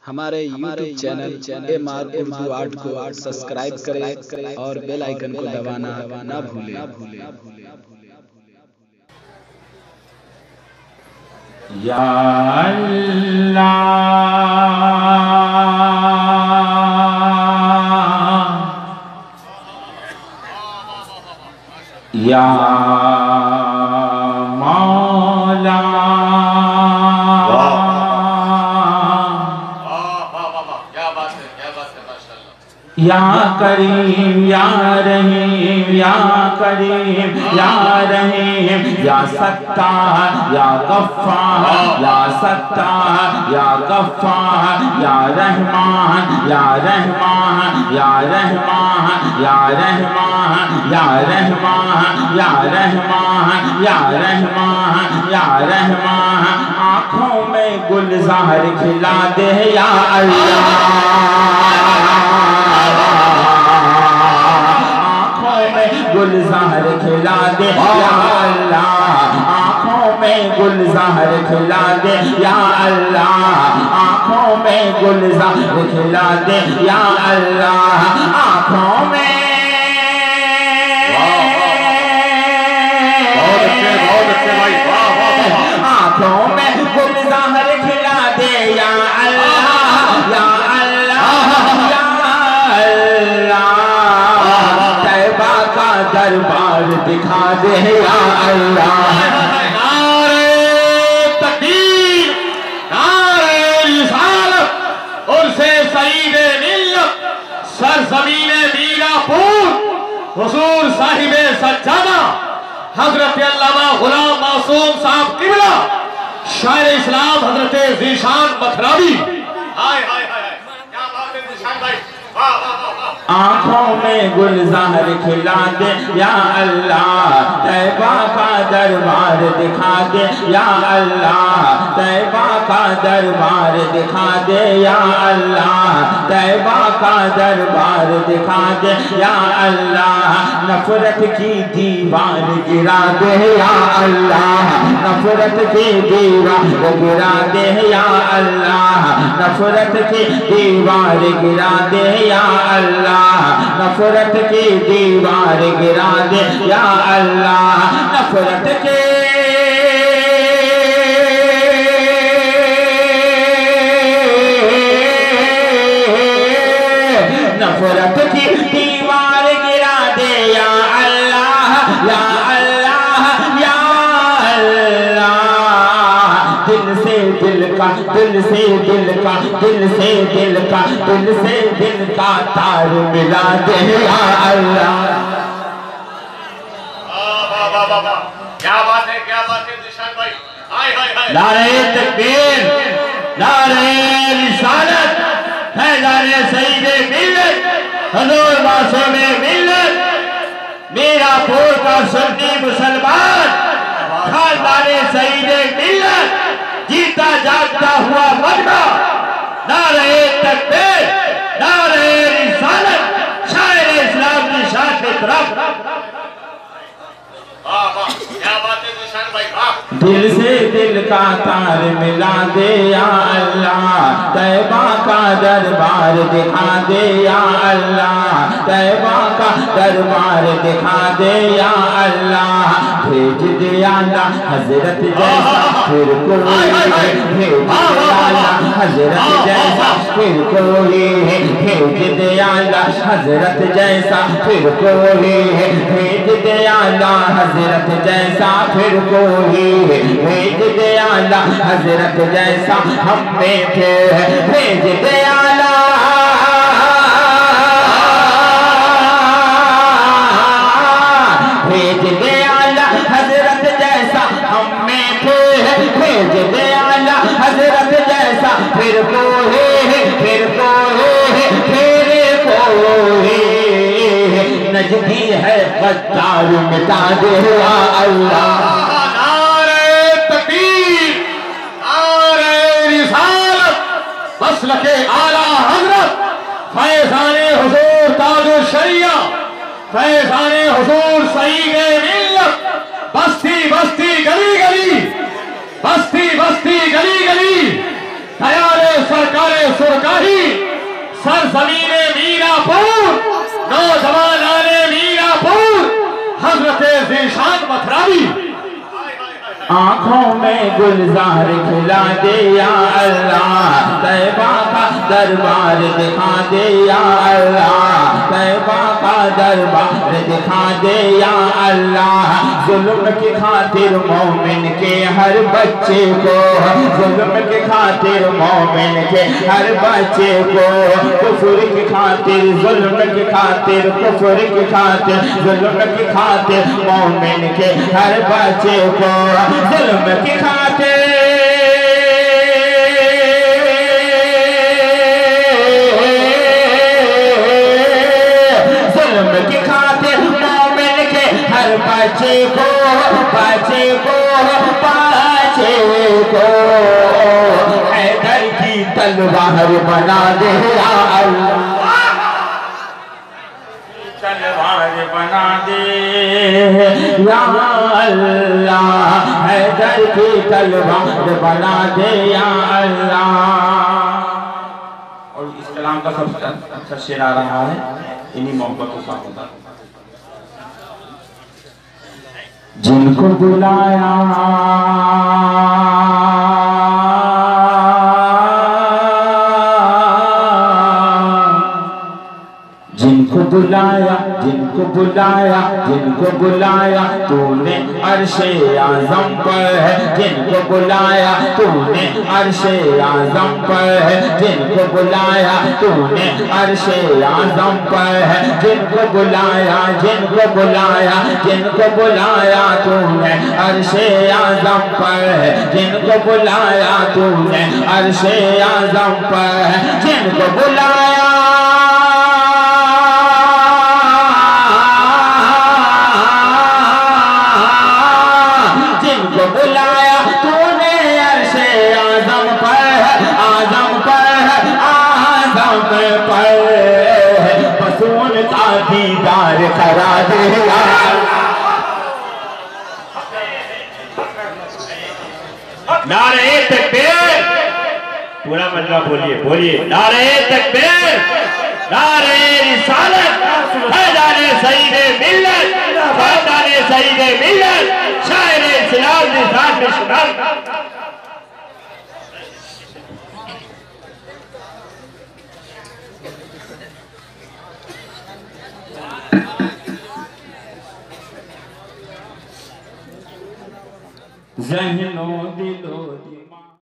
हमारे YouTube channel MR Urdu art को subscribe करें और बेल आइकन को दबाना ना भूलें। या अल्लाह या मौला या करीम या रहीम या करीम या रहीम या सत्तार या गफ्फार या सत्तार या गफ्फार या रहमान या रहमान या रहमान या रहमान या रहमान या रहमान या रहमान या रहमान आँखों में गुलजार खिला दे या अल्लाह गुलजार खिला दे या अल्लाह आँखों में गुलजार खिला दे या अल्लाह आँखों में गुलजार खिला दे या अल्लाह आँखों में आँखों में गुलजार खिला दे या अल्लाह या अल्लाह या अल्लाह दरबार दिखा दे या अल्लाह नारे तकबीर नारे रिसालत और से सईद मिल्लत सरजमीन मीरापुर हुजूर साहिब सज्जादा हजरत अल्लामा गुलाम मासूम साहब किबला शायर इस्लाम हजरत ज़ीशान मखरावी हाय हाय हाय क्या बात है ज़ीशान भाई वाह वाह वाह आँखों में गुलजार खिला दे या अल्लाह तैबा का दरबार दिखा दे या अल्लाह तैबा का दरबार दिखा दे या अल्लाह तैबा का दरबार दिखा दे या अल्लाह नफरत की दीवार गिरा दे या अल्लाह नफरत की दीवार गिरा दे या अल्लाह नफरत की दीवार गिरा दे या अल्लाह नफरत की दीवार गिरा दे या अल्लाह नफरत के नफरत की दीवार गिरा दे या अल्लाह या अल्लाह या अल्लाह दिल से दिल का दिल से दिल का दिल से दिल का दिल से दिल का तार मिला दे या अल्लाह क्या बात है ज़ीशान भाई हाय हाय हाय नारे तकबीर नारे रिसालत है नारे सईद मिल्लत हुजूर मासूम मिल्लत मीरापुर का सुन्नी मुसलमान खानदाने सईद मिल्लत जीता जागता हुआ मजमा नारे तकबीर नारे रिसालत शायर इस्लाम की शान की तरफ क्या बात है ज़ीशान भाई वाह दिल से दिल का तार मिला दे या अल्लाह तैबा का दरबार दिखा दे या अल्लाह तैबा का दरबार दिखा दे या अल्लाह भेज दे अल्लाह हजरत जैसा फिर कोई भेज दे अल्लाह हजरत जैसा फिर कोई भेज दे अल्लाह हजरत जैसा फिर कोई भेज दे अल्लाह हजरत जैसा फिर कोई भेज दे आला हजरत जैसा हम में थे भेज दे आला भेज दे आला हजरत जैसा हम में थे भेज दे आला हजरत जैसा फिर कोई नजदी है गद्दार मिटा दे या अल्लाह नारे तकबीर नारे रिसालत मसलके आला हजरत फैज़ाने हुजूर ताजुल शरिया फैज़ाने हुजूर सईद मिल्लत बस्ती बस्ती गली गली बस्ती बस्ती गली गली ख्याल सरकार सुरकाही सरजमीने मीरापुर नौजवान आने मीरापुर हजरत ज़ीशान मथरावी आँखों में गुलजार खिला दे या अल्लाह, तैबा का दरबार दिखा दे या अल्लाह, तैबा का दरबार दिखा दे या अल्लाह। जुल्म की खातिर मोमिन के हर बच्चे को, जुल्म की खातिर मोमिन के हर बच्चे को, कुफर की खातिर जुल्म की खातिर, कुफर की खातिर जुल्म की खातिर मोमिन के हर बच्चे को, जुल्म की खातिर, जुल्म की खातिर मोमिन के हर बच्चे को, बच्चे को, बच्चे को हैदर की तलवार बना दे या अल्लाह, तलवार बना दे या अल्लाह, हैदर की तलवार बना दे या अल्लाह। और इस कलाम का सबसे अच्छा शेर आ रहा है इन्हीं मोहब्बतों का होता। जिनको बुलाया जिनको बुलाया, जिनको बुलाया, जिनको बुलाया तूने अर्शे आज़म पर है, जिनको बुलाया तूने अर्शे आज़म पर है, जिनको बुलाया तूने अर्शे आज़म पर है, जिनको बुलाया, जिनको बुलाया, जिनको बुलाया तूने अर्शे आज़म पर है, जिनको बुलाया तूने अर्शे आज़म पर है, जिनको बुलाया बुलाया तूने अर्शे आज़म पर, आज़म पर, आज़म पर, बसून का दीदार करा दे। नारे तकबीर, पूरा मजमा बोलिए, बोलिए नारे तकबीर, नारे रिसालत, फैज़ाने सईदे मिल्लत, फैज़ाने सईदे मिल्लत, शायरे इस्लाम निज़ाम में शुमार। ज़हनों दिलो